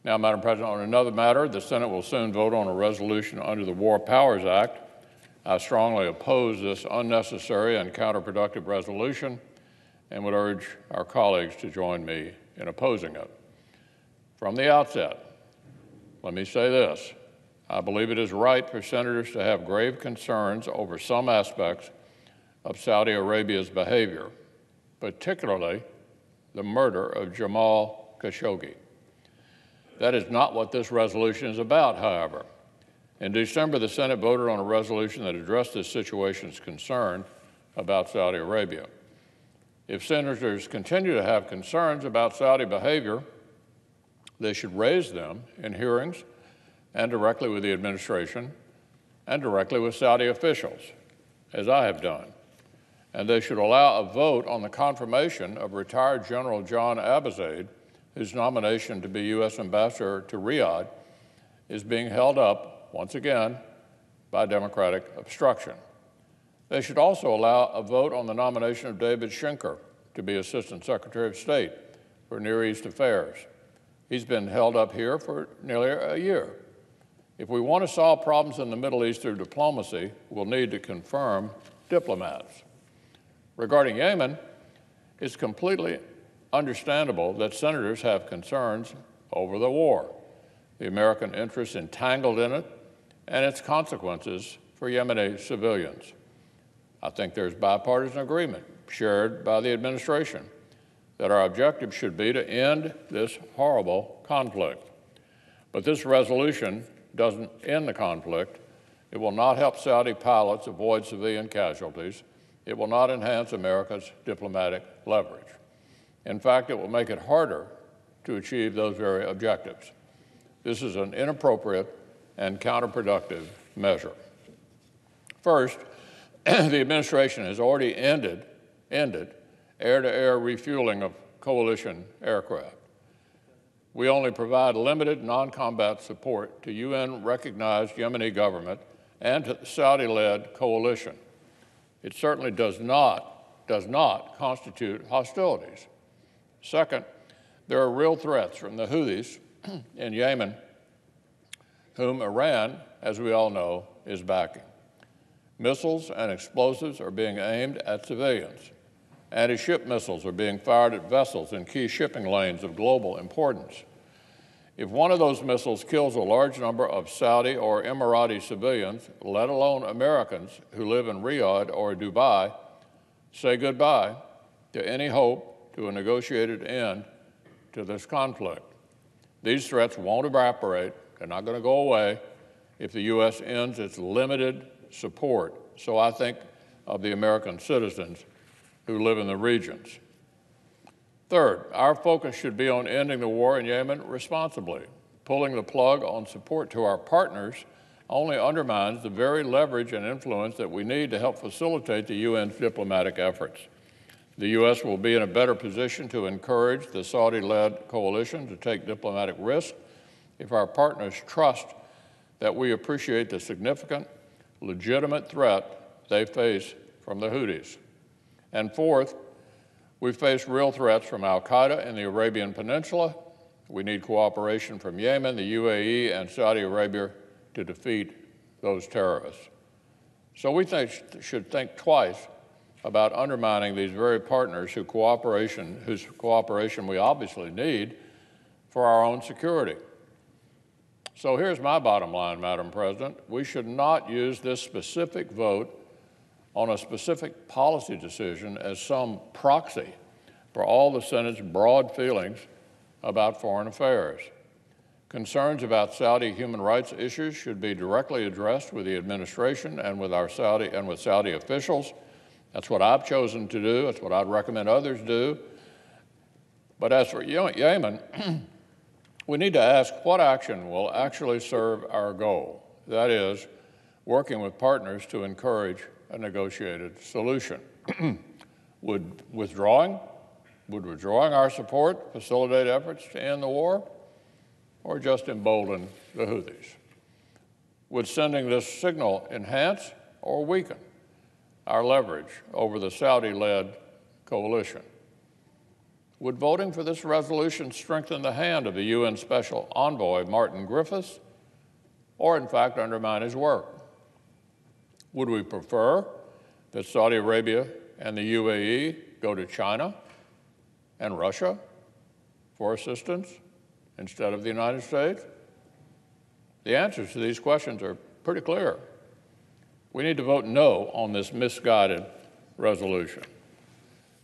Now, Madam President, on another matter, the Senate will soon vote on a resolution under the War Powers Act. I strongly oppose this unnecessary and counterproductive resolution and would urge our colleagues to join me in opposing it. From the outset, let me say this. I believe it is right for senators to have grave concerns over some aspects of Saudi Arabia's behavior, particularly the murder of Jamal Khashoggi. That is not what this resolution is about, however. In December, the Senate voted on a resolution that addressed this situation's concern about Saudi Arabia. If senators continue to have concerns about Saudi behavior, they should raise them in hearings and directly with the administration and directly with Saudi officials, as I have done. And they should allow a vote on the confirmation of retired General John Abizaid, whose nomination to be U.S. ambassador to Riyadh is being held up, once again, by Democratic obstruction. They should also allow a vote on the nomination of David Schenker to be Assistant Secretary of State for Near East Affairs. He's been held up here for nearly a year. If we want to solve problems in the Middle East through diplomacy, we'll need to confirm diplomats. Regarding Yemen, it's completely understandable that senators have concerns over the war, the American interests entangled in it, and its consequences for Yemeni civilians. I think there's bipartisan agreement shared by the administration that our objective should be to end this horrible conflict. But this resolution doesn't end the conflict. It will not help Saudi pilots avoid civilian casualties. It will not enhance America's diplomatic leverage. In fact, it will make it harder to achieve those very objectives. This is an inappropriate and counterproductive measure. First, the administration has already ended air-to-air refueling of coalition aircraft. We only provide limited non-combat support to UN-recognized Yemeni government and to the Saudi-led coalition. It certainly does not constitute hostilities. Second, there are real threats from the Houthis in Yemen, whom Iran, as we all know, is backing. Missiles and explosives are being aimed at civilians. Anti-ship missiles are being fired at vessels in key shipping lanes of global importance. If one of those missiles kills a large number of Saudi or Emirati civilians, let alone Americans who live in Riyadh or Dubai, say goodbye to any hope to a negotiated end to this conflict. These threats won't evaporate. They're not going to go away if the U.S. ends its limited support. So I think of the American citizens who live in the regions. Third, our focus should be on ending the war in Yemen responsibly. Pulling the plug on support to our partners only undermines the very leverage and influence that we need to help facilitate the UN's diplomatic efforts. The U.S. will be in a better position to encourage the Saudi-led coalition to take diplomatic risks if our partners trust that we appreciate the significant, legitimate threat they face from the Houthis. And fourth, we face real threats from al-Qaeda in the Arabian Peninsula. We need cooperation from Yemen, the UAE, and Saudi Arabia to defeat those terrorists. So we should think twice about undermining these very partners whose cooperation we obviously need for our own security. So here's my bottom line, Madam President. We should not use this specific vote on a specific policy decision as some proxy for all the Senate's broad feelings about foreign affairs. Concerns about Saudi human rights issues should be directly addressed with the administration and with Saudi officials. That's what I've chosen to do. That's what I'd recommend others do. But as for Yemen, we need to ask what action will actually serve our goal. That is, working with partners to encourage a negotiated solution. Would withdrawing our support facilitate efforts to end the war, or just embolden the Houthis? Would sending this signal enhance or weaken our leverage over the Saudi-led coalition? Would voting for this resolution strengthen the hand of the UN Special Envoy, Martin Griffiths, or in fact undermine his work? Would we prefer that Saudi Arabia and the UAE go to China and Russia for assistance instead of the United States? The answers to these questions are pretty clear. We need to vote no on this misguided resolution.